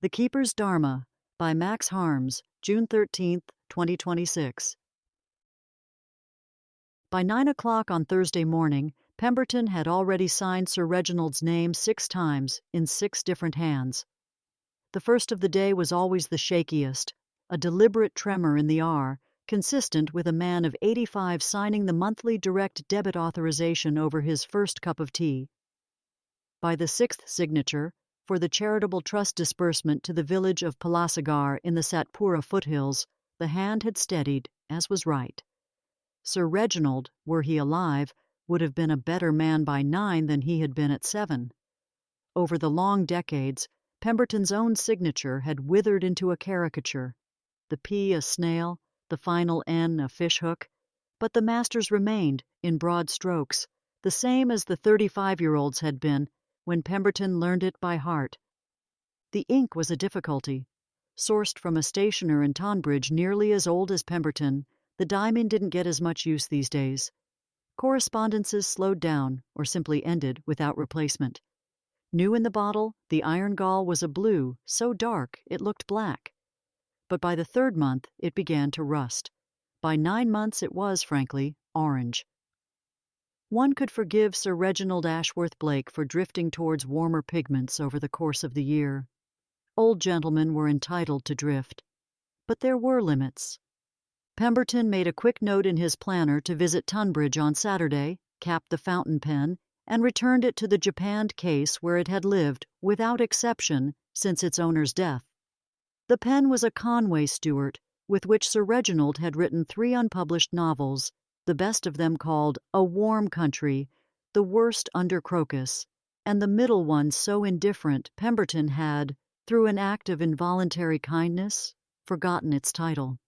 The Keeper's Dharma by Max Harms, June 13, 2026. By 9 o'clock on Thursday morning, Pemberton had already signed Sir Reginald's name 6 times in 6 different hands. The first of the day was always the shakiest, a deliberate tremor in the R, consistent with a man of 85 signing the monthly direct debit authorization over his first cup of tea. By the 6th signature, for the charitable trust disbursement to the village of Palasagar in the Satpura foothills, the hand had steadied, as was right. Sir Reginald, were he alive, would have been a better man by 9 than he had been at 7. Over the long decades, Pemberton's own signature had withered into a caricature, the P a snail, the final N a fishhook, but the masters remained, in broad strokes, the same as the 35-year-old's had been when Pemberton learned it by heart. The ink was a difficulty. Sourced from a stationer in Tonbridge nearly as old as Pemberton, the diamond didn't get as much use these days. Correspondences slowed down or simply ended without replacement. New in the bottle, the iron gall was a blue, so dark it looked black. But by the 3rd month it began to rust. By 9 months it was, frankly, orange. One could forgive Sir Reginald Ashworth Blake for drifting towards warmer pigments over the course of the year. Old gentlemen were entitled to drift. But there were limits. Pemberton made a quick note in his planner to visit Tunbridge on Saturday, capped the fountain pen, and returned it to the japanned case where it had lived, without exception, since its owner's death. The pen was a Conway Stewart, with which Sir Reginald had written 3 unpublished novels, the best of them called A Warm Country, the worst under Crocus, and the middle one so indifferent Pemberton had, through an act of involuntary kindness, forgotten its title.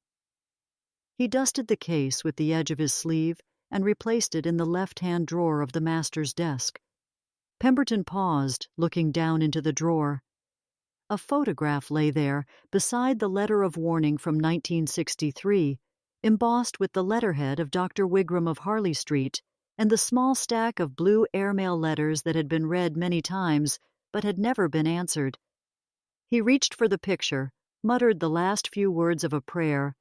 He dusted the case with the edge of his sleeve and replaced it in the left-hand drawer of the master's desk. Pemberton paused, looking down into the drawer. A photograph lay there, beside the letter of warning from 1963, embossed with the letterhead of Dr. Wigram of Harley Street, and the small stack of blue airmail letters that had been read many times, but had never been answered. He reached for the picture, muttered the last few words of a prayer,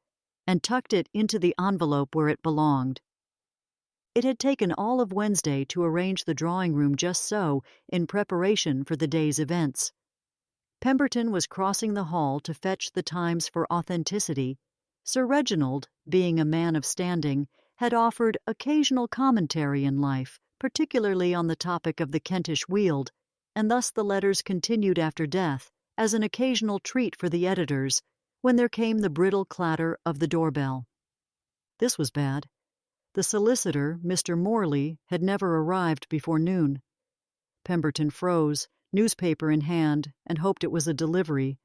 and tucked it into the envelope where it belonged. It had taken all of Wednesday to arrange the drawing-room just so, in preparation for the day's events. Pemberton was crossing the hall to fetch the Times for authenticity. Sir Reginald, being a man of standing, had offered occasional commentary in life, particularly on the topic of the Kentish Weald, and thus the letters continued after death, as an occasional treat for the editors, when there came the brittle clatter of the doorbell. This was bad. The solicitor, Mr. Morley, had never arrived before noon. Pemberton froze, newspaper in hand, and hoped it was a delivery.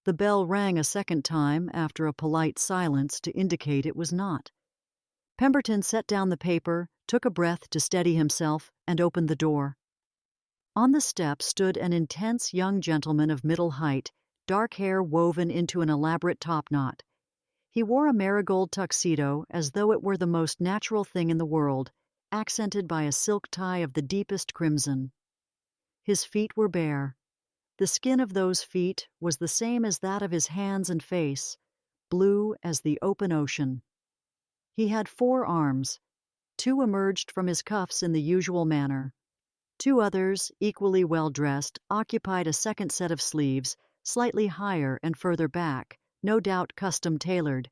The bell rang a second time after a polite silence to indicate it was not. Pemberton set down the paper, took a breath to steady himself, and opened the door. On the step stood an intense young gentleman of middle height, dark hair woven into an elaborate topknot. He wore a marigold tuxedo as though it were the most natural thing in the world, accented by a silk tie of the deepest crimson. His feet were bare. The skin of those feet was the same as that of his hands and face, blue as the open ocean. He had 4 arms. 2 emerged from his cuffs in the usual manner. 2 others, equally well-dressed, occupied a second set of sleeves, slightly higher and further back, no doubt custom-tailored.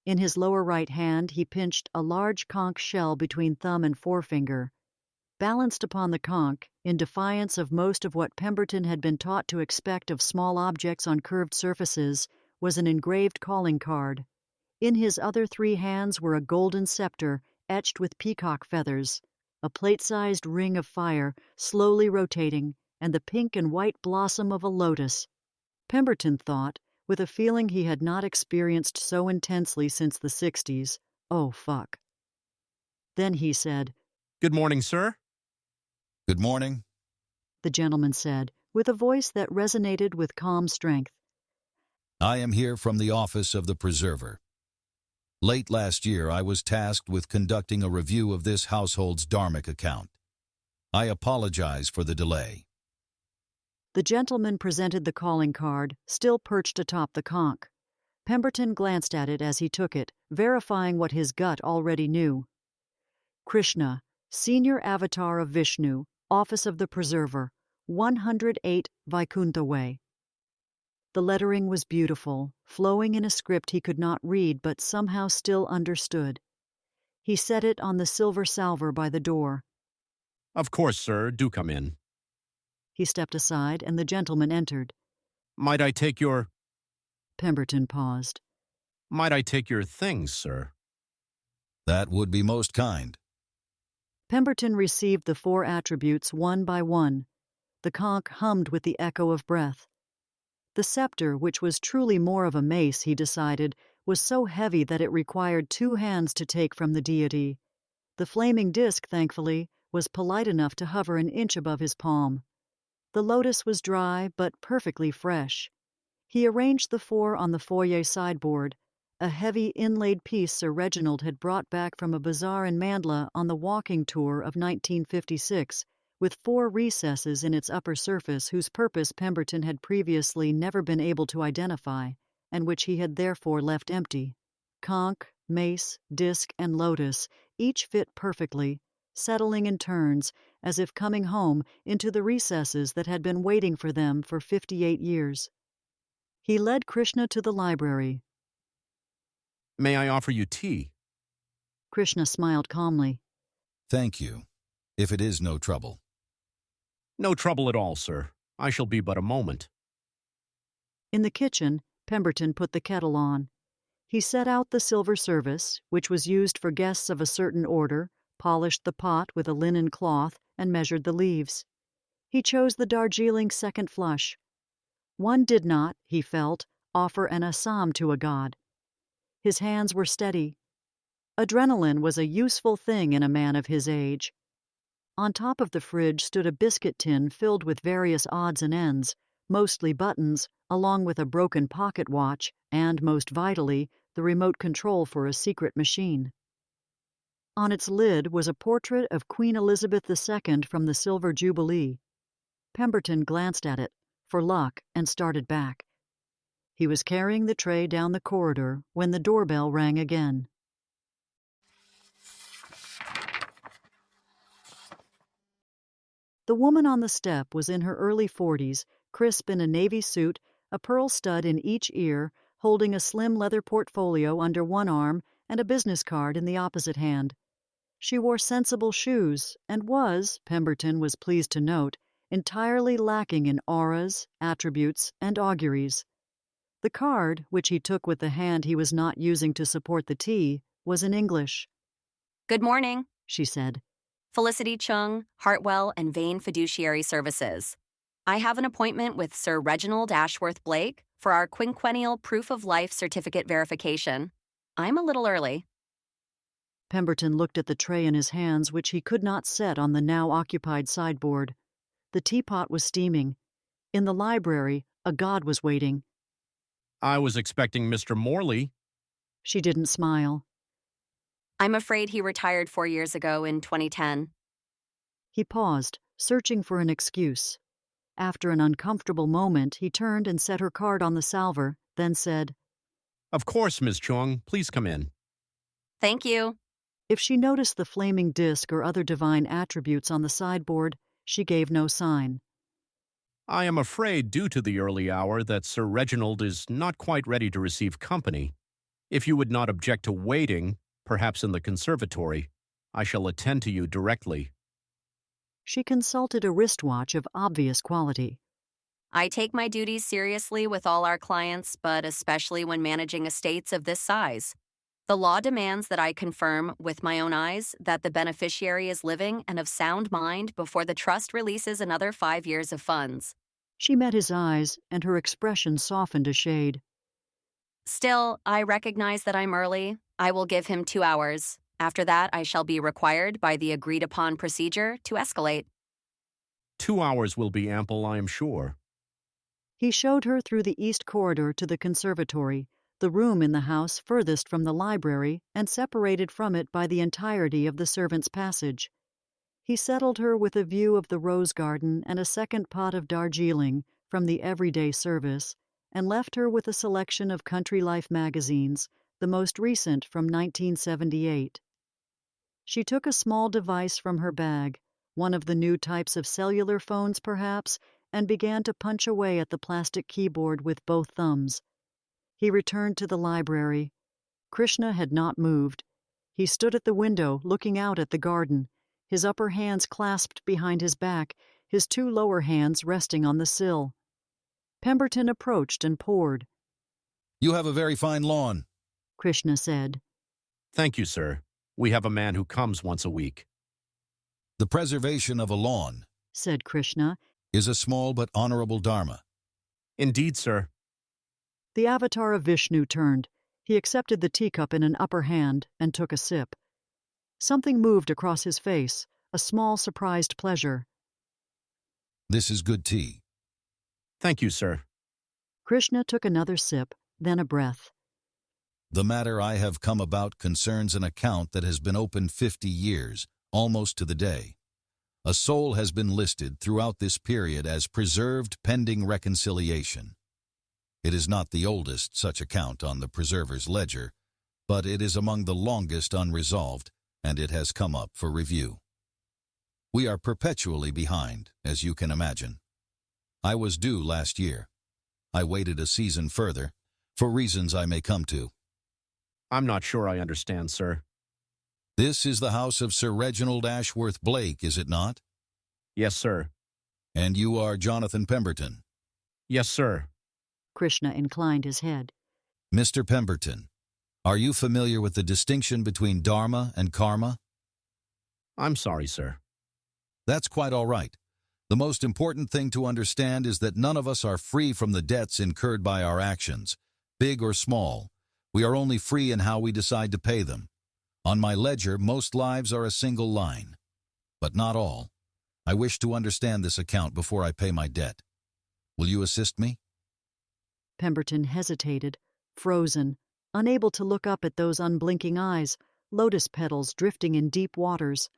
In his lower right hand he pinched a large conch shell between thumb and forefinger. Balanced upon the conch, in defiance of most of what Pemberton had been taught to expect of small objects on curved surfaces, was an engraved calling card. In his other 3 hands were a golden scepter etched with peacock feathers, a plate-sized ring of fire slowly rotating, and the pink and white blossom of a lotus. Pemberton thought, with a feeling he had not experienced so intensely since the 60s, "Oh, fuck." Then he said, "Good morning, sir." "Good morning," the gentleman said, with a voice that resonated with calm strength. "I am here from the office of the preserver. Late last year I was tasked with conducting a review of this household's dharmic account. I apologize for the delay." The gentleman presented the calling card, still perched atop the conch. Pemberton glanced at it as he took it, verifying what his gut already knew. Krishna, Senior Avatar of Vishnu, Office of the Preserver, 108 Vaikuntha Way. The lettering was beautiful, flowing in a script he could not read but somehow still understood. He set it on the silver salver by the door. Of course, sir. Do come in. He stepped aside, and the gentleman entered. Might I take your... Pemberton paused. Might I take your things, sir? That would be most kind. Pemberton received the 4 attributes one by one. The conch hummed with the echo of breath. The scepter, which was truly more of a mace, he decided, was so heavy that it required 2 hands to take from the deity. The flaming disc, thankfully, was polite enough to hover an inch above his palm. The lotus was dry but perfectly fresh. He arranged the 4 on the foyer sideboard, a heavy inlaid piece Sir Reginald had brought back from a bazaar in Mandla on the walking tour of 1956, with 4 recesses in its upper surface whose purpose Pemberton had previously never been able to identify, and which he had therefore left empty. Conch, mace, disc, and lotus each fit perfectly, settling in turns, as if coming home, into the recesses that had been waiting for them for 58 years. He led Krishna to the library. May I offer you tea? Krishna smiled calmly. Thank you, if it is no trouble. No trouble at all, sir. I shall be but a moment. In the kitchen, Pemberton put the kettle on. He set out the silver service, which was used for guests of a certain order, polished the pot with a linen cloth, and measured the leaves. He chose the Darjeeling second flush. One did not, he felt, offer an Assam to a god. His hands were steady. Adrenaline was a useful thing in a man of his age. On top of the fridge stood a biscuit tin filled with various odds and ends, mostly buttons, along with a broken pocket watch and, most vitally, the remote control for a secret machine. On its lid was a portrait of Queen Elizabeth II from the Silver Jubilee. Pemberton glanced at it, for luck, and started back. He was carrying the tray down the corridor when the doorbell rang again. The woman on the step was in her early 40s, crisp in a navy suit, a pearl stud in each ear, holding a slim leather portfolio under one arm and a business card in the opposite hand. She wore sensible shoes and was, Pemberton was pleased to note, entirely lacking in auras, attributes, and auguries. The card, which he took with the hand he was not using to support the tea, was in English. Good morning, She said. Felicity Chung, Hartwell and Vane Fiduciary Services. I have an appointment with Sir Reginald Ashworth Blake for our quinquennial Proof of Life certificate verification. I'm a little early. Pemberton looked at the tray in his hands, which he could not set on the now occupied sideboard. The teapot was steaming. In the library, a god was waiting. I was expecting Mr. Morley. She didn't smile. I'm afraid he retired 4 years ago in 2010. He paused, searching for an excuse. After an uncomfortable moment, he turned and set her card on the salver, then said, Of course, Miss Chung. Please come in. Thank you. If she noticed the flaming disc or other divine attributes on the sideboard, she gave no sign. I am afraid, due to the early hour, that Sir Reginald is not quite ready to receive company. If you would not object to waiting, perhaps in the conservatory, I shall attend to you directly. She consulted a wristwatch of obvious quality. I take my duties seriously with all our clients, but especially when managing estates of this size. The law demands that I confirm with my own eyes that the beneficiary is living and of sound mind before the trust releases another 5 years of funds. She met his eyes, and her expression softened a shade. Still, I recognize that I'm early. I will give him 2 hours. After that, I shall be required by the agreed-upon procedure to escalate. 2 hours will be ample, I am sure. He showed her through the east corridor to the conservatory, the room in the house furthest from the library and separated from it by the entirety of the servants' passage. He settled her with a view of the rose garden and a second pot of Darjeeling from the everyday service, and left her with a selection of country life magazines, the most recent from 1978. She took a small device from her bag, one of the new types of cellular phones perhaps, and began to punch away at the plastic keyboard with both thumbs. He returned to the library. Krishna had not moved. He stood at the window, looking out at the garden, his upper hands clasped behind his back, his two lower hands resting on the sill. Pemberton approached and poured. "You have a very fine lawn," Krishna said. Thank you, sir. We have a man who comes once a week. "The preservation of a lawn," said Krishna, "is a small but honorable dharma." Indeed, sir. The avatar of Vishnu turned. He accepted the teacup in an upper hand and took a sip. Something moved across his face, a small surprised pleasure. "This is good tea." Thank you, sir. Krishna took another sip, then a breath. "The matter I have come about concerns an account that has been open 50 years, almost to the day. A soul has been listed throughout this period as preserved pending reconciliation. It is not the oldest such account on the preserver's ledger, but it is among the longest unresolved, and it has come up for review. We are perpetually behind, as you can imagine. I was due last year. I waited a season further, for reasons I may come to. I'm not sure I understand, sir. This is the house of Sir Reginald Ashworth Blake, is it not? Yes, sir. And you are Jonathan Pemberton. Yes, sir. Krishna inclined his head. Mr. Pemberton, are you familiar with the distinction between dharma and karma? I'm sorry, sir. That's quite all right. The most important thing to understand is that none of us are free from the debts incurred by our actions, big or small. We are only free in how we decide to pay them. On my ledger, most lives are a single line. But not all. I wish to understand this account before I pay my debt. Will you assist me? Pemberton hesitated, frozen, unable to look up at those unblinking eyes, lotus petals drifting in deep waters.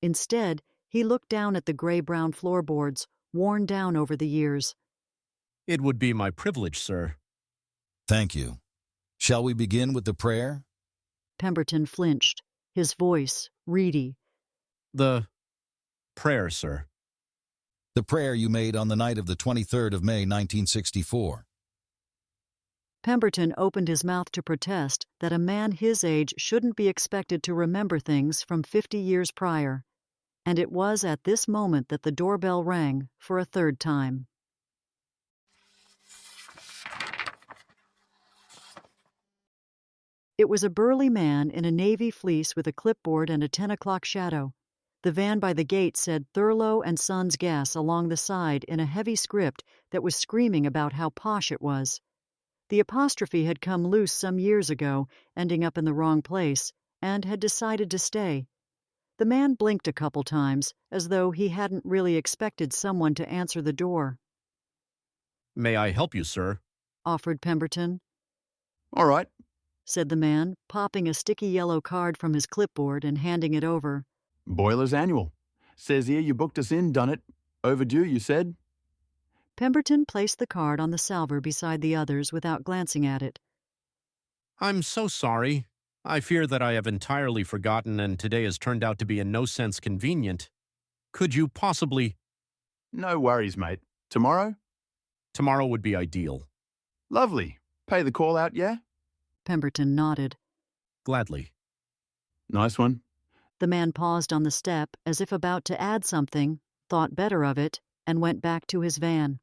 Instead, he looked down at the gray-brown floorboards, worn down over the years. It would be my privilege, sir. Thank you. Shall we begin with the prayer? Pemberton flinched, his voice reedy. The prayer, sir. The prayer you made on the night of the 23rd of May, 1964. Pemberton opened his mouth to protest that a man his age shouldn't be expected to remember things from 50 years prior. And it was at this moment that the doorbell rang for a third time. It was a burly man in a navy fleece with a clipboard and a 10 o'clock shadow. The van by the gate said Thurlow and Sons Gas along the side in a heavy script that was screaming about how posh it was. The apostrophe had come loose some years ago, ending up in the wrong place, and had decided to stay. The man blinked a couple times, as though he hadn't really expected someone to answer the door. May I help you, sir? Offered Pemberton. All right. Said the man, popping a sticky yellow card from his clipboard and handing it over. Boiler's annual. Says here you booked us in, done it. Overdue, you said? Pemberton placed the card on the salver beside the others without glancing at it. I'm so sorry. I fear that I have entirely forgotten, and today has turned out to be in no sense convenient. Could you possibly— No worries, mate. Tomorrow? Tomorrow would be ideal. Lovely. Pay the call out, yeah? Pemberton nodded. Gladly. Nice one. The man paused on the step as if about to add something, thought better of it, and went back to his van.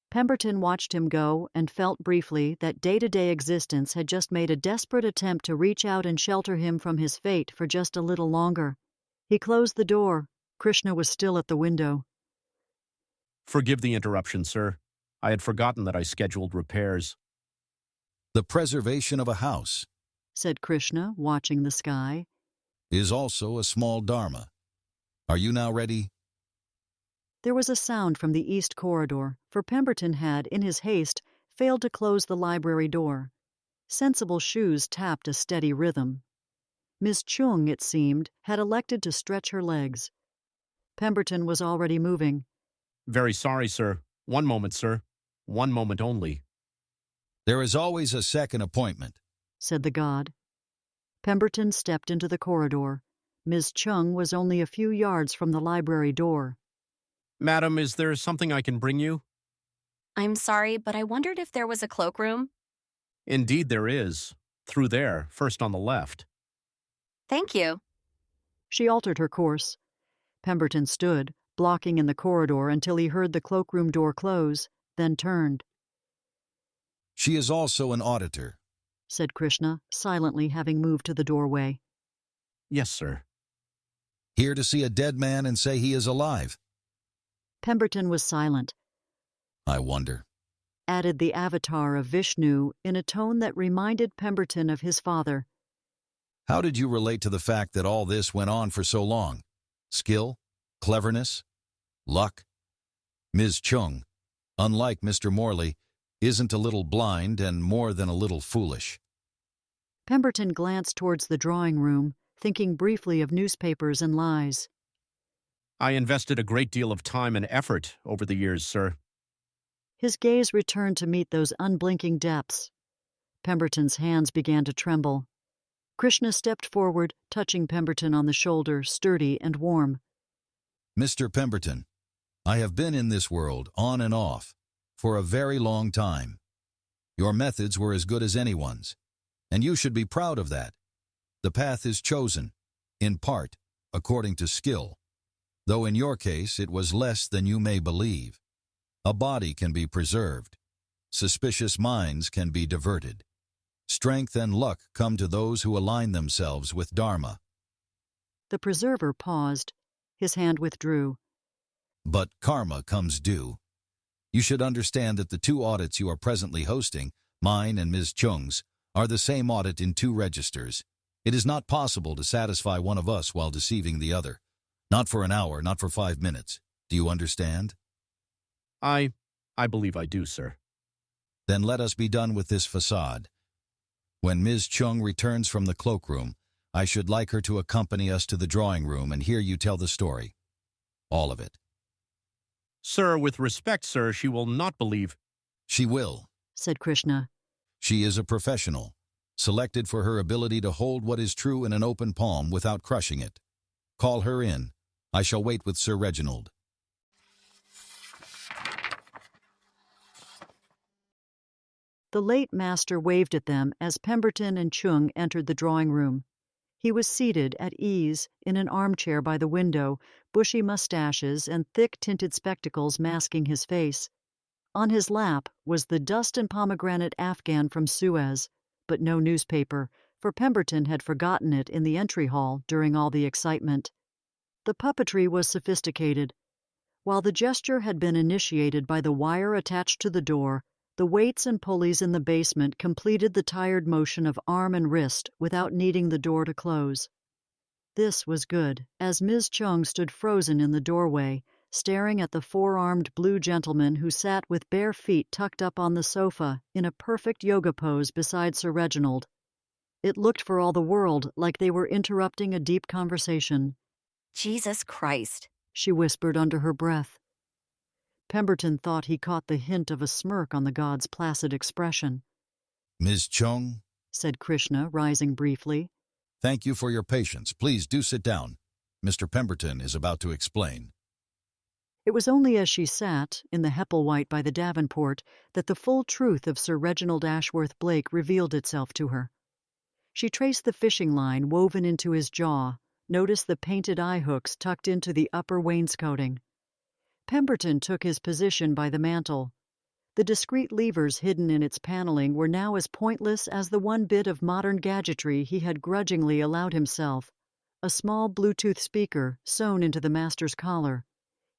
Pemberton watched him go and felt briefly that day-to-day existence had just made a desperate attempt to reach out and shelter him from his fate for just a little longer. He closed the door. Krishna was still at the window. Forgive the interruption, sir. I had forgotten that I scheduled repairs. The preservation of a house, said Krishna, watching the sky, is also a small dharma. Are you now ready? There was a sound from the east corridor, for Pemberton had, in his haste, failed to close the library door. Sensible shoes tapped a steady rhythm. Miss Chung, it seemed, had elected to stretch her legs. Pemberton was already moving. Very sorry, sir. One moment, sir. One moment only. There is always a second appointment, said the god. Pemberton stepped into the corridor. Ms. Chung was only a few yards from the library door. Madam, is there something I can bring you? I'm sorry, but I wondered if there was a cloakroom. Indeed there is. Through there, first on the left. Thank you. She altered her course. Pemberton stood, blocking in the corridor until he heard the cloakroom door close, then turned. She is also an auditor, said Krishna, silently having moved to the doorway. Yes, sir. Here to see a dead man and say he is alive. Pemberton was silent. I wonder, added the avatar of Vishnu in a tone that reminded Pemberton of his father. How did you relate to the fact that all this went on for so long? Skill? Cleverness? Luck? Ms. Chung, unlike Mr. Morley, isn't a little blind and more than a little foolish. Pemberton glanced towards the drawing room, thinking briefly of newspapers and lies. I invested a great deal of time and effort over the years, sir. His gaze returned to meet those unblinking depths. Pemberton's hands began to tremble. Krishna stepped forward, touching Pemberton on the shoulder, sturdy and warm. Mr. Pemberton, I have been in this world, on and off, for a very long time. Your methods were as good as anyone's, and you should be proud of that. The path is chosen, in part, according to skill, though in your case it was less than you may believe. A body can be preserved. Suspicious minds can be diverted. Strength and luck come to those who align themselves with Dharma. The preserver paused. His hand withdrew. But karma comes due. You should understand that the two audits you are presently hosting, mine and Ms. Chung's, are the same audit in two registers. It is not possible to satisfy one of us while deceiving the other. Not for an hour, not for 5 minutes. Do you understand? I believe I do, sir. Then let us be done with this facade. When Ms. Chung returns from the cloakroom, I should like her to accompany us to the drawing room and hear you tell the story. All of it. Sir, with respect, sir, she will not believe. She will, said Krishna. She is a professional, selected for her ability to hold what is true in an open palm without crushing it. Call her in. I shall wait with Sir Reginald. The late master waved at them as Pemberton and Chung entered the drawing room. He was seated at ease in an armchair by the window, bushy mustaches and thick-tinted spectacles masking his face. On his lap was the dust and pomegranate Afghan from Suez, but no newspaper, for Pemberton had forgotten it in the entry hall during all the excitement. The puppetry was sophisticated. While the gesture had been initiated by the wire attached to the door, the weights and pulleys in the basement completed the tired motion of arm and wrist without needing the door to close. This was good, as Ms. Chung stood frozen in the doorway, staring at the four-armed blue gentleman who sat with bare feet tucked up on the sofa in a perfect yoga pose beside Sir Reginald. It looked for all the world like they were interrupting a deep conversation. Jesus Christ, she whispered under her breath. Pemberton thought he caught the hint of a smirk on the god's placid expression. Ms. Chung, said Krishna, rising briefly. Thank you for your patience. Please do sit down. Mr. Pemberton is about to explain. It was only as she sat, in the Hepplewhite by the Davenport, that the full truth of Sir Reginald Ashworth Blake revealed itself to her. She traced the fishing line woven into his jaw, noticed the painted eye hooks tucked into the upper wainscoting. Pemberton took his position by the mantel. The discreet levers hidden in its paneling were now as pointless as the one bit of modern gadgetry he had grudgingly allowed himself, a small Bluetooth speaker sewn into the master's collar.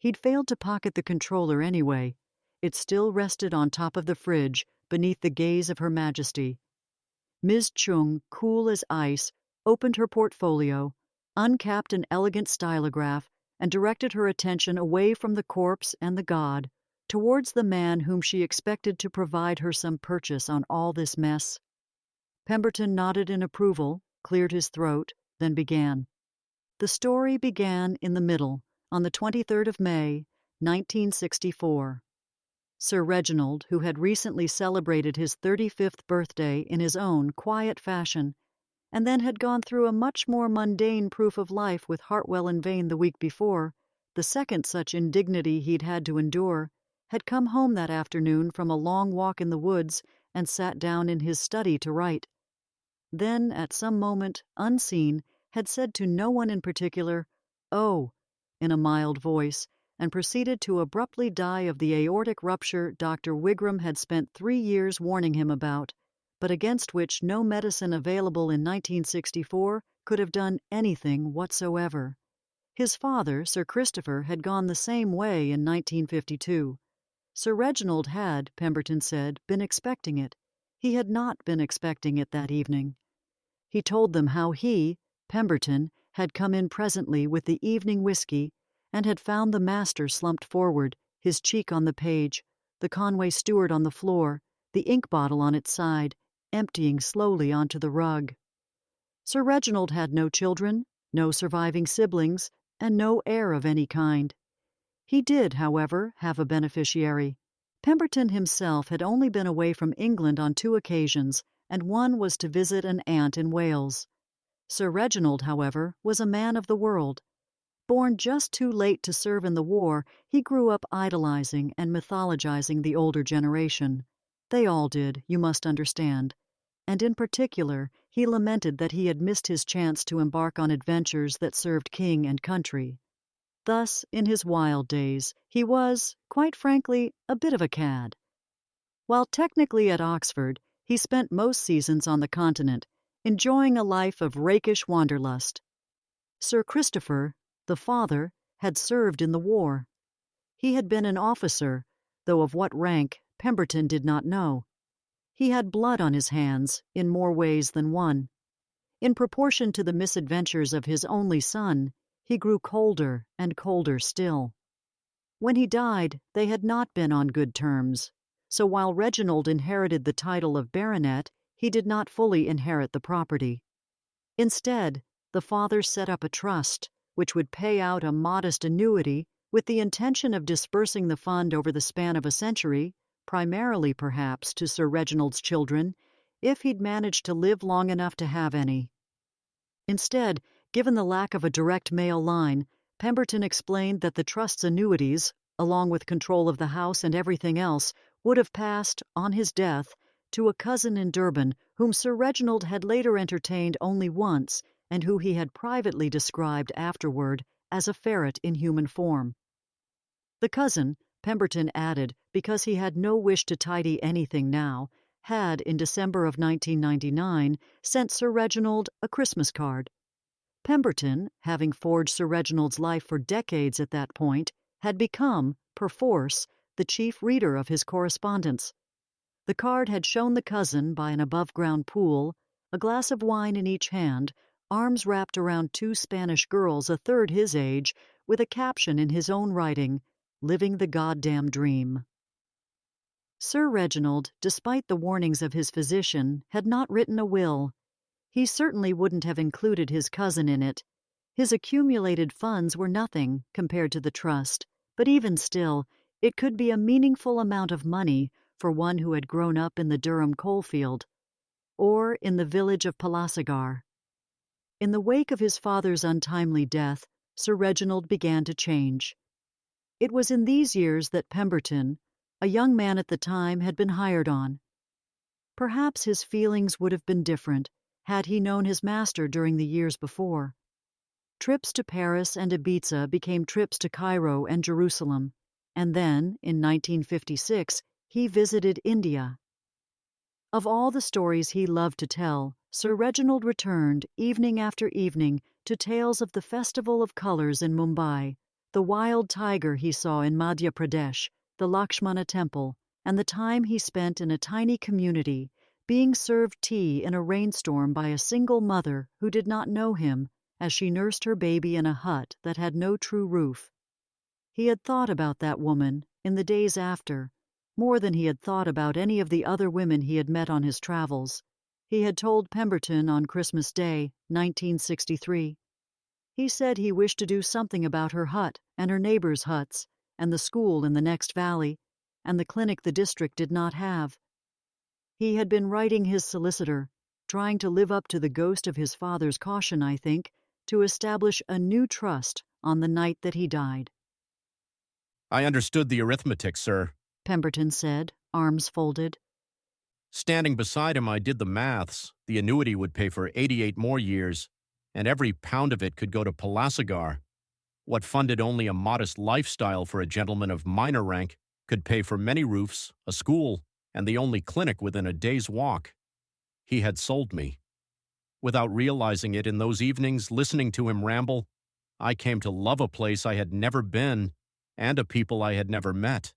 He'd failed to pocket the controller anyway. It still rested on top of the fridge, beneath the gaze of Her Majesty. Ms. Chung, cool as ice, opened her portfolio, uncapped an elegant stylograph, and directed her attention away from the corpse and the god, towards the man whom she expected to provide her some purchase on all this mess. Pemberton nodded in approval, cleared his throat, then began. The story began in the middle, on the 23rd of May, 1964. Sir Reginald, who had recently celebrated his 35th birthday in his own quiet fashion, and then had gone through a much more mundane proof of life with Hartwell and Vane the week before, the second such indignity he'd had to endure, had come home that afternoon from a long walk in the woods and sat down in his study to write. Then, at some moment, unseen, had said to no one in particular, "Oh," in a mild voice, and proceeded to abruptly die of the aortic rupture Dr. Wigram had spent 3 years warning him about, but against which no medicine available in 1964 could have done anything whatsoever. His father, Sir Christopher, had gone the same way in 1952. Sir Reginald had, Pemberton said, been expecting it. He had not been expecting it that evening. He told them how he, Pemberton, had come in presently with the evening whiskey and had found the master slumped forward, his cheek on the page, the Conway Stewart on the floor, the ink bottle on its side, emptying slowly onto the rug. Sir Reginald had no children, no surviving siblings, and no heir of any kind. He did, however, have a beneficiary. Pemberton himself had only been away from England on 2 occasions, and one was to visit an aunt in Wales. Sir Reginald, however, was a man of the world. Born just too late to serve in the war, he grew up idolizing and mythologizing the older generation. They all did, you must understand. And in particular, he lamented that he had missed his chance to embark on adventures that served king and country. Thus, in his wild days, he was, quite frankly, a bit of a cad. While technically at Oxford, he spent most seasons on the continent, enjoying a life of rakish wanderlust. Sir Christopher, the father, had served in the war. He had been an officer, though of what rank Pemberton did not know. He had blood on his hands in more ways than one. In proportion to the misadventures of his only son, he grew colder and colder still. When he died, they had not been on good terms, so while Reginald inherited the title of baronet, he did not fully inherit the property. Instead, the father set up a trust, which would pay out a modest annuity with the intention of dispersing the fund over the span of a century, primarily perhaps to Sir Reginald's children, if he'd managed to live long enough to have any. Instead, given the lack of a direct male line, Pemberton explained that the trust's annuities, along with control of the house and everything else, would have passed, on his death, to a cousin in Durban whom Sir Reginald had later entertained only once and who he had privately described afterward as a ferret in human form. The cousin, Pemberton added, because he had no wish to tidy anything now, had, in December of 1999, sent Sir Reginald a Christmas card. Pemberton, having forged Sir Reginald's life for decades at that point, had become, perforce, the chief reader of his correspondence. The card had shown the cousin by an above-ground pool, a glass of wine in each hand, arms wrapped around 2 Spanish girls a third his age, with a caption in his own writing, "Living the goddamn dream." Sir Reginald, despite the warnings of his physician, had not written a will. He certainly wouldn't have included his cousin in it. His accumulated funds were nothing compared to the trust, but even still, it could be a meaningful amount of money for one who had grown up in the Durham coalfield, or in the village of Palasigar. In the wake of his father's untimely death, Sir Reginald began to change. It was in these years that Pemberton, a young man at the time, had been hired on. Perhaps his feelings would have been different had he known his master during the years before. Trips to Paris and Ibiza became trips to Cairo and Jerusalem, and then, in 1956, he visited India. Of all the stories he loved to tell, Sir Reginald returned, evening after evening, to tales of the Festival of Colours in Mumbai, the wild tiger he saw in Madhya Pradesh, the Lakshmana Temple, and the time he spent in a tiny community, being served tea in a rainstorm by a single mother who did not know him, as she nursed her baby in a hut that had no true roof. He had thought about that woman, in the days after, more than he had thought about any of the other women he had met on his travels. He had told Pemberton on Christmas Day, 1963. He said he wished to do something about her hut and her neighbors' huts, and the school in the next valley, and the clinic the district did not have. He had been writing his solicitor, trying to live up to the ghost of his father's caution, I think, to establish a new trust on the night that he died. I understood the arithmetic, sir. Pemberton said, arms folded. Standing beside him, I did the maths. The annuity would pay for 88 more years, and every pound of it could go to Palacigar. What funded only a modest lifestyle for a gentleman of minor rank could pay for many roofs, a school, and the only clinic within a day's walk. He had sold me. Without realizing it, in those evenings, listening to him ramble, I came to love a place I had never been and a people I had never met.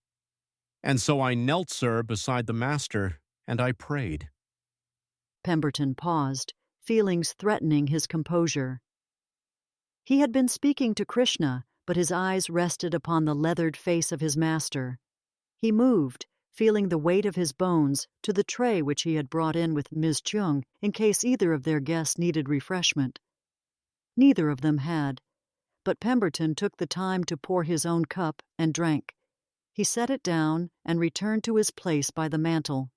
And so I knelt, sir, beside the master, and I prayed. Pemberton paused, feelings threatening his composure. He had been speaking to Krishna, but his eyes rested upon the leathered face of his master. He moved, feeling the weight of his bones, to the tray which he had brought in with Ms. Chung in case either of their guests needed refreshment. Neither of them had, but Pemberton took the time to pour his own cup and drank. He set it down and returned to his place by the mantel.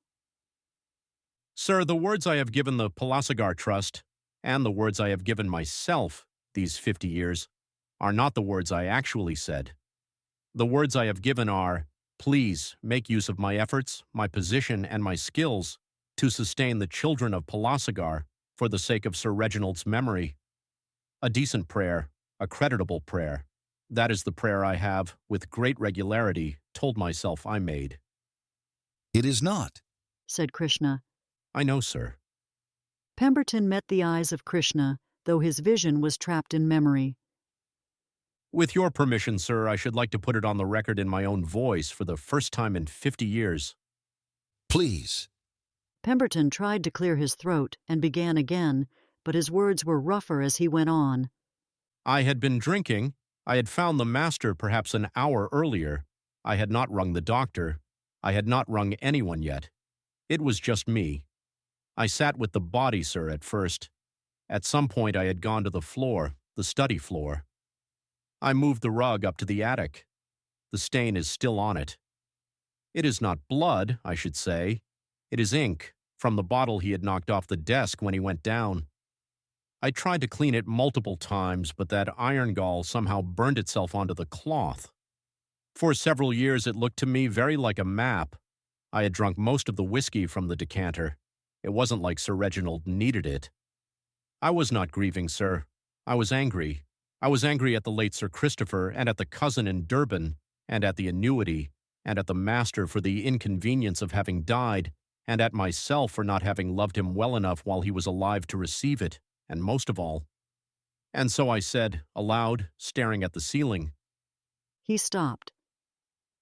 Sir, the words I have given the Palacigar Trust, and the words I have given myself these 50 years, are not the words I actually said. The words I have given are, please make use of my efforts, my position, and my skills to sustain the children of Palacigar for the sake of Sir Reginald's memory. A decent prayer, a creditable prayer. That is the prayer I have, with great regularity, told myself I made. It is not, said Krishna. I know, sir. Pemberton met the eyes of Krishna, though his vision was trapped in memory. With your permission, sir, I should like to put it on the record in my own voice for the first time in 50 years. Please. Pemberton tried to clear his throat and began again, but his words were rougher as he went on. I had been drinking. I had found the master perhaps an hour earlier. I had not rung the doctor. I had not rung anyone yet. It was just me. I sat with the body, sir, at first. At some point I had gone to the floor, the study floor. I moved the rug up to the attic. The stain is still on it. It is not blood, I should say. It is ink, from the bottle he had knocked off the desk when he went down. I tried to clean it multiple times, but that iron gall somehow burned itself onto the cloth. For several years it looked to me very like a map. I had drunk most of the whiskey from the decanter. It wasn't like Sir Reginald needed it. I was not grieving, sir. I was angry. I was angry at the late Sir Christopher, and at the cousin in Durban, and at the annuity, and at the master for the inconvenience of having died, and at myself for not having loved him well enough while he was alive to receive it, and most of all. And so I said, aloud, staring at the ceiling. He stopped.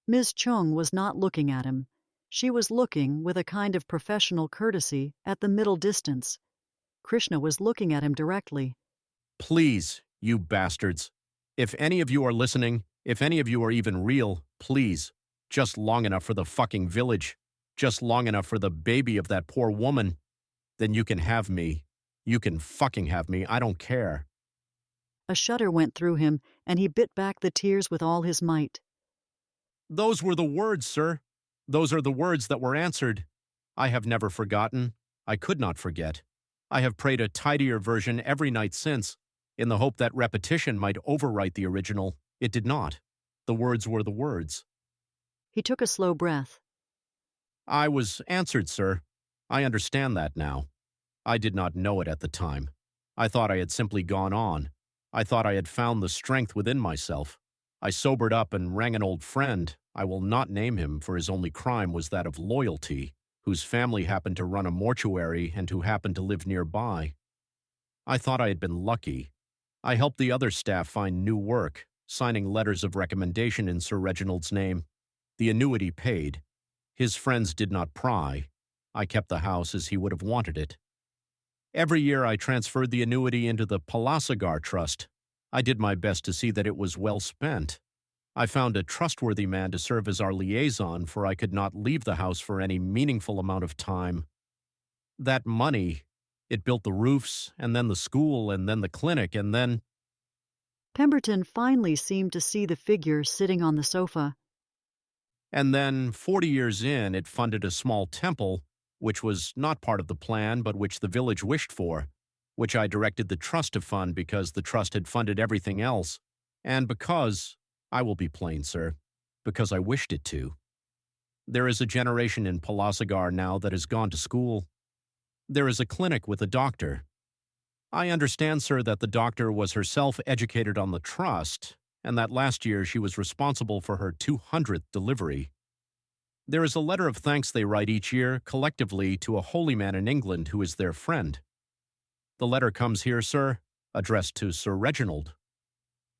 Ms. Chung was not looking at him. She was looking, with a kind of professional courtesy, at the middle distance. Krishna was looking at him directly. Please, you bastards. If any of you are listening, if any of you are even real, please, just long enough for the fucking village, just long enough for the baby of that poor woman, then you can have me. You can fucking have me, I don't care. A shudder went through him, and he bit back the tears with all his might. Those were the words, sir. Those are the words that were answered. I have never forgotten. I could not forget. I have prayed a tidier version every night since, in the hope that repetition might overwrite the original. It did not. The words were the words. He took a slow breath. I was answered, sir. I understand that now. I did not know it at the time. I thought I had simply gone on. I thought I had found the strength within myself. I sobered up and rang an old friend. I will not name him, for his only crime was that of loyalty, whose family happened to run a mortuary and who happened to live nearby. I thought I had been lucky. I helped the other staff find new work, signing letters of recommendation in Sir Reginald's name. The annuity paid. His friends did not pry. I kept the house as he would have wanted it. Every year I transferred the annuity into the Palacigar Trust. I did my best to see that it was well spent. I found a trustworthy man to serve as our liaison, for I could not leave the house for any meaningful amount of time. That money, it built the roofs, and then the school, and then the clinic, and then... Pemberton finally seemed to see the figure sitting on the sofa. And then, 40 years in, it funded a small temple, which was not part of the plan, but which the village wished for, which I directed the trust to fund because the trust had funded everything else, and because, I will be plain, sir, because I wished it to. There is a generation in Palasagar now that has gone to school. There is a clinic with a doctor. I understand, sir, that the doctor was herself educated on the trust, and that last year she was responsible for her 200th delivery. There is a letter of thanks they write each year, collectively, to a holy man in England who is their friend. The letter comes here, sir, addressed to Sir Reginald.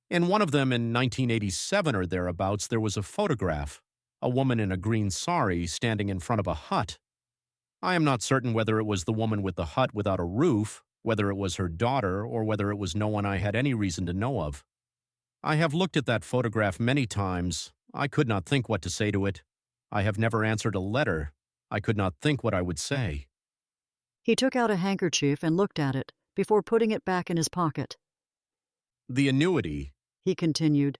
In one of them in 1987 or thereabouts, there was a photograph, a woman in a green sari standing in front of a hut. I am not certain whether it was the woman with the hut without a roof, whether it was her daughter, or whether it was no one I had any reason to know of. I have looked at that photograph many times. I could not think what to say to it. I have never answered a letter. I could not think what I would say. He took out a handkerchief and looked at it before putting it back in his pocket. The annuity, He continued,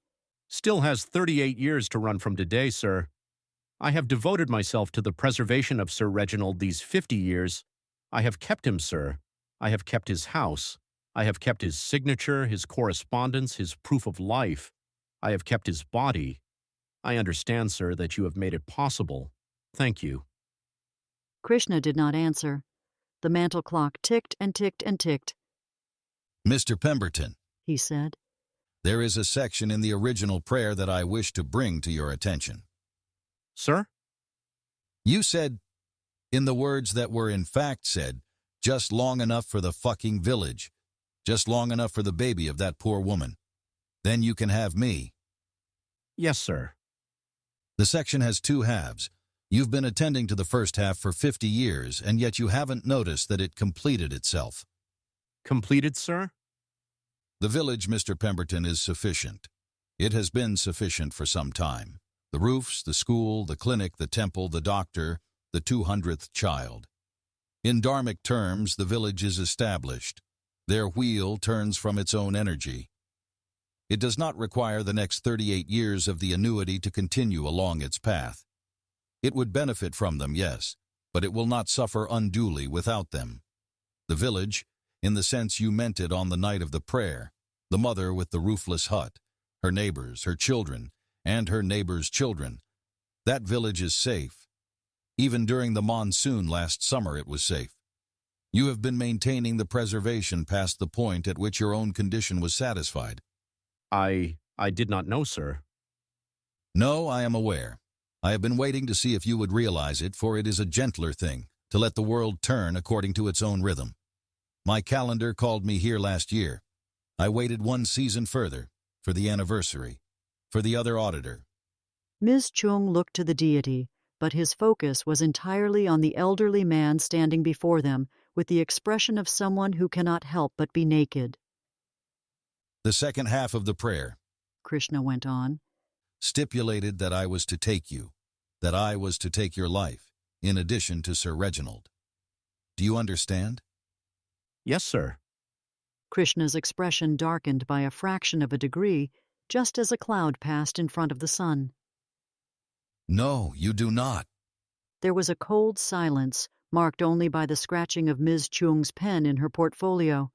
still has 38 years to run from today, sir. I have devoted myself to the preservation of Sir Reginald these 50 years. I have kept him, sir. I have kept his house. I have kept his signature, his correspondence, his proof of life. I have kept his body. I understand, sir, that you have made it possible. Thank you. Krishna did not answer. The mantel clock ticked and ticked and ticked. Mr. Pemberton, He said. there is a section in the original prayer that I wish to bring to your attention. Sir? You said, in the words that were in fact said, just long enough for the fucking village, just long enough for the baby of that poor woman. Then you can have me. Yes, sir. The section has two halves. You've been attending to the first half for 50 years, and yet you haven't noticed that it completed itself. Completed, sir? The village, Mr. Pemberton, is sufficient. It has been sufficient for some time. The roofs, the school, the clinic, the temple, the doctor, the 200th child. In dharmic terms, the village is established. Their wheel turns from its own energy. It does not require the next 38 years of the annuity to continue along its path. It would benefit from them, yes, but it will not suffer unduly without them. The village, in the sense you meant it on the night of the prayer, the mother with the roofless hut, her neighbors, her children, and her neighbors' children, that village is safe. Even during the monsoon last summer it was safe. You have been maintaining the preservation past the point at which your own condition was satisfied. I did not know, sir. No, I am aware. I have been waiting to see if you would realize it, for it is a gentler thing, to let the world turn according to its own rhythm. My calendar called me here last year. I waited one season further, for the anniversary, for the other auditor. Ms. Chung looked to the deity, but his focus was entirely on the elderly man standing before them with the expression of someone who cannot help but be naked. The second half of the prayer, Krishna went on, stipulated that I was to take you, that I was to take your life, in addition to Sir Reginald. Do you understand? Yes, sir. Krishna's expression darkened by a fraction of a degree, just as a cloud passed in front of the sun. No, you do not. There was a cold silence, marked only by the scratching of Ms. Chung's pen in her portfolio.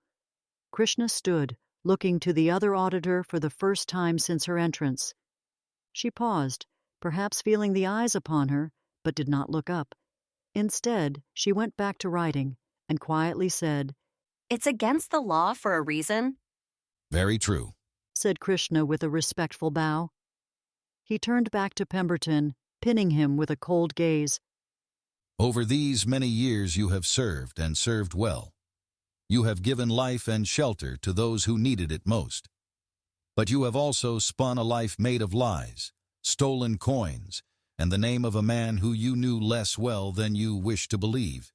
Krishna stood, looking to the other auditor for the first time since her entrance. She paused, perhaps feeling the eyes upon her, but did not look up. Instead, she went back to writing and quietly said, It's against the law for a reason. Very true, said Krishna with a respectful bow. He turned back to Pemberton, pinning him with a cold gaze. Over these many years you have served, and served well. You have given life and shelter to those who needed it most. But you have also spun a life made of lies, stolen coins, and the name of a man who you knew less well than you wished to believe.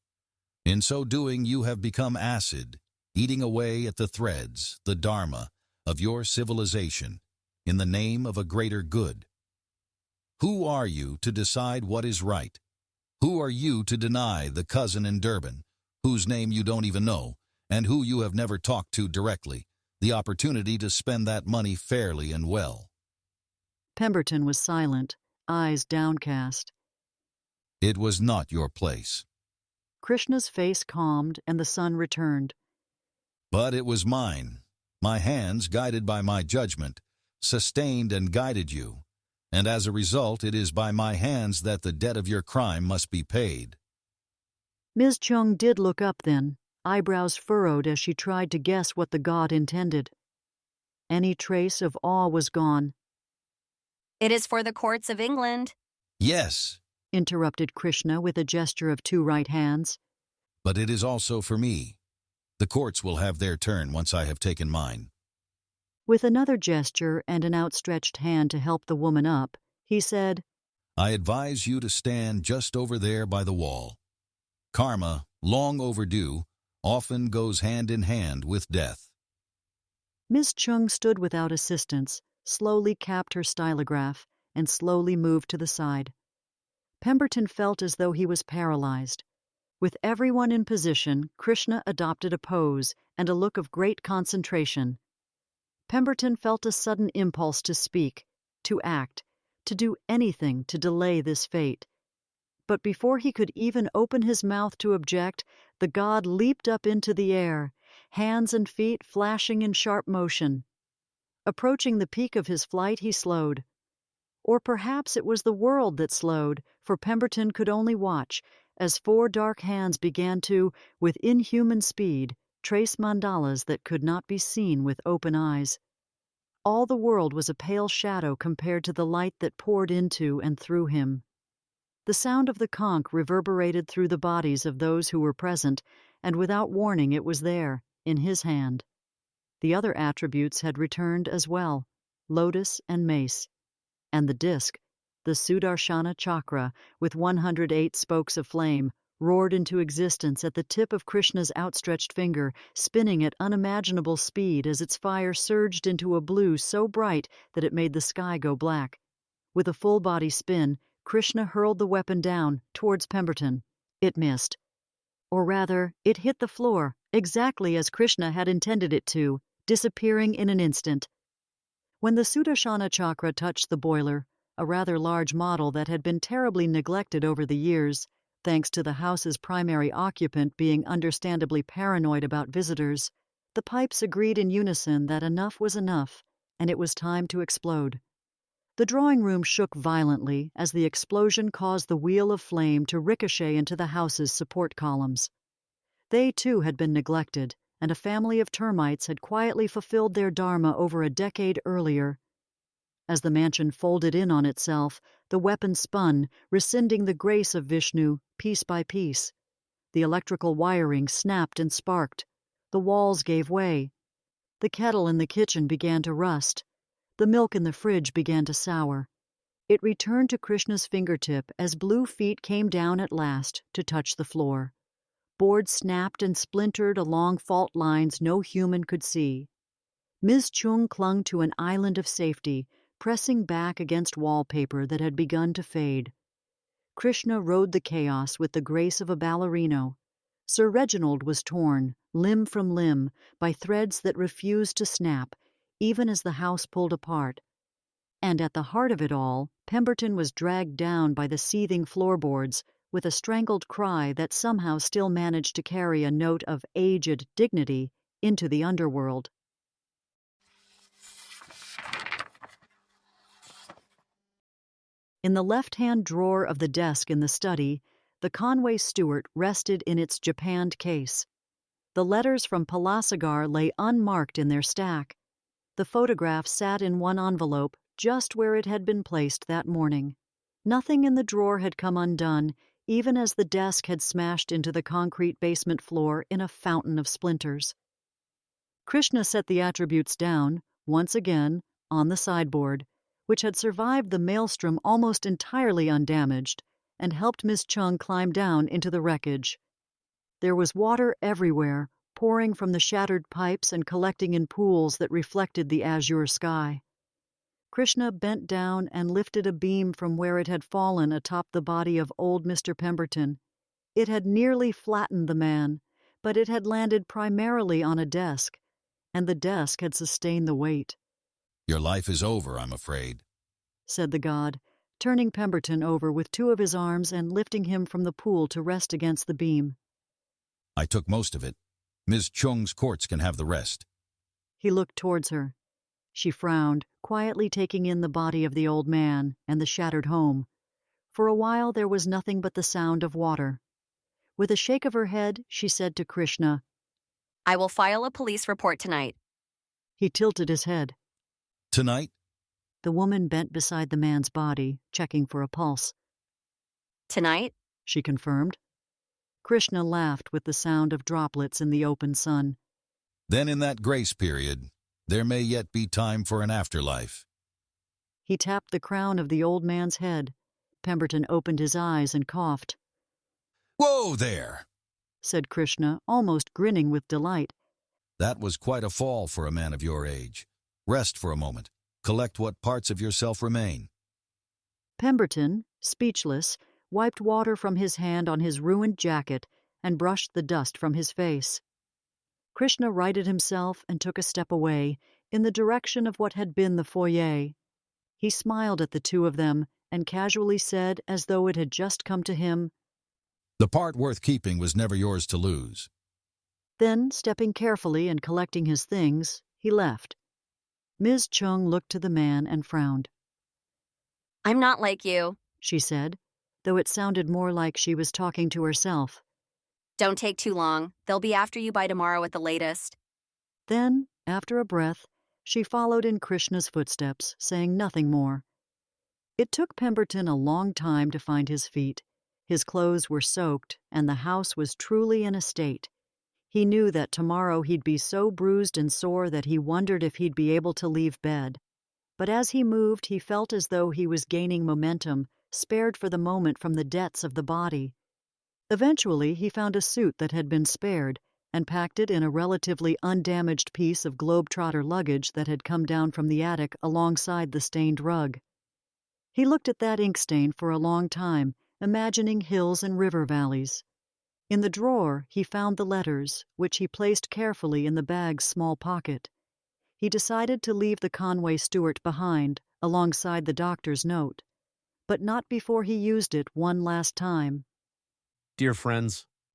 In so doing, you have become acid, eating away at the threads, the Dharma, of your civilization, in the name of a greater good. Who are you to decide what is right? Who are you to deny the cousin in Durban, whose name you don't even know, and who you have never talked to directly, the opportunity to spend that money fairly and well. Pemberton was silent, eyes downcast. It was not your place. Krishna's face calmed and the sun returned. But it was mine. My hands, guided by my judgment, sustained and guided you, and as a result it is by my hands that the debt of your crime must be paid. Ms. Chung did look up then, eyebrows furrowed as she tried to guess what the god intended. Any trace of awe was gone. It is for the courts of England. Yes, Interrupted Krishna with a gesture of two right hands. but it is also for me. The courts will have their turn once I have taken mine. With another gesture and an outstretched hand to help the woman up, he said, I advise you to stand just over there by the wall. Karma, long overdue, often goes hand in hand with death. Miss Chung stood without assistance, slowly capped her stylograph, and slowly moved to the side. Pemberton felt as though he was paralyzed. With everyone in position, Krishna adopted a pose and a look of great concentration. Pemberton felt a sudden impulse to speak, to act, to do anything to delay this fate. But before he could even open his mouth to object, the god leaped up into the air, hands and feet flashing in sharp motion. Approaching the peak of his flight, he slowed. Or perhaps it was the world that slowed, for Pemberton could only watch as four dark hands began to, with inhuman speed, trace mandalas that could not be seen with open eyes. All the world was a pale shadow compared to the light that poured into and through him. The sound of the conch reverberated through the bodies of those who were present, and without warning it was there, in his hand. The other attributes had returned as well, lotus and mace. And the disk, the Sudarshana chakra, with 108 spokes of flame, roared into existence at the tip of Krishna's outstretched finger, spinning at unimaginable speed as its fire surged into a blue so bright that it made the sky go black. With a full-body spin, Krishna hurled the weapon down, towards Pemberton. It missed. Or rather, it hit the floor, exactly as Krishna had intended it to, disappearing in an instant. When the Sudarshana chakra touched the boiler, a rather large model that had been terribly neglected over the years, thanks to the house's primary occupant being understandably paranoid about visitors, the pipes agreed in unison that enough was enough, and it was time to explode. The drawing room shook violently as the explosion caused the wheel of flame to ricochet into the house's support columns. They, too, had been neglected, and a family of termites had quietly fulfilled their dharma over a decade earlier. As the mansion folded in on itself, the weapon spun, rescinding the grace of Vishnu, piece by piece. The electrical wiring snapped and sparked. The walls gave way. The kettle in the kitchen began to rust. The milk in the fridge began to sour. It returned to Krishna's fingertip as blue feet came down at last to touch the floor. Boards snapped and splintered along fault lines no human could see. Ms. Chung clung to an island of safety, pressing back against wallpaper that had begun to fade. Krishna rode the chaos with the grace of a ballerino. Sir Reginald was torn, limb from limb, by threads that refused to snap, even as the house pulled apart. And at the heart of it all, Pemberton was dragged down by the seething floorboards, with a strangled cry that somehow still managed to carry a note of aged dignity into the underworld. In the left-hand drawer of the desk in the study, the Conway Stewart rested in its japanned case. The letters from Palasagar lay unmarked in their stack. The photograph sat in one envelope, just where it had been placed that morning. Nothing in the drawer had come undone, even as the desk had smashed into the concrete basement floor in a fountain of splinters. Krishna set the attributes down, once again, on the sideboard, which had survived the maelstrom almost entirely undamaged, and helped Miss Chung climb down into the wreckage. There was water everywhere, pouring from the shattered pipes and collecting in pools that reflected the azure sky. Krishna bent down and lifted a beam from where it had fallen atop the body of old Mr. Pemberton. It had nearly flattened the man, but it had landed primarily on a desk, and the desk had sustained the weight. Your life is over, I'm afraid, said the god, turning Pemberton over with two of his arms and lifting him from the pool to rest against the beam. I took most of it. Ms. Chung's courts can have the rest. He looked towards her. She frowned, quietly taking in the body of the old man and the shattered home. For a while there was nothing but the sound of water. With a shake of her head, she said to Krishna, I will file a police report tonight. He tilted his head. Tonight? The woman bent beside the man's body, checking for a pulse. Tonight? She confirmed. Krishna laughed with the sound of droplets in the open sun. Then in that grace period, there may yet be time for an afterlife. He tapped the crown of the old man's head. Pemberton opened his eyes and coughed. Whoa there, said Krishna, almost grinning with delight. That was quite a fall for a man of your age. Rest for a moment. Collect what parts of yourself remain. Pemberton, speechless, wiped water from his hand on his ruined jacket and brushed the dust from his face. Krishna righted himself and took a step away, in the direction of what had been the foyer. He smiled at the two of them and casually said, as though it had just come to him, The part worth keeping was never yours to lose. Then, stepping carefully and collecting his things, he left. Ms. Chung looked to the man and frowned. I'm not like you, she said, though it sounded more like she was talking to herself. Don't take too long. They'll be after you by tomorrow at the latest. Then, after a breath, she followed in Krishna's footsteps, saying nothing more. It took Pemberton a long time to find his feet. His clothes were soaked, and the house was truly in a state. He knew that tomorrow he'd be so bruised and sore that he wondered if he'd be able to leave bed. But as he moved, he felt as though he was gaining momentum, spared for the moment from the debts of the body. Eventually, he found a suit that had been spared and packed it in a relatively undamaged piece of globetrotter luggage that had come down from the attic alongside the stained rug. He looked at that ink stain for a long time, imagining hills and river valleys. In the drawer, he found the letters, which he placed carefully in the bag's small pocket. He decided to leave the Conway Stewart behind, alongside the doctor's note, but not before he used it one last time. Dear friends,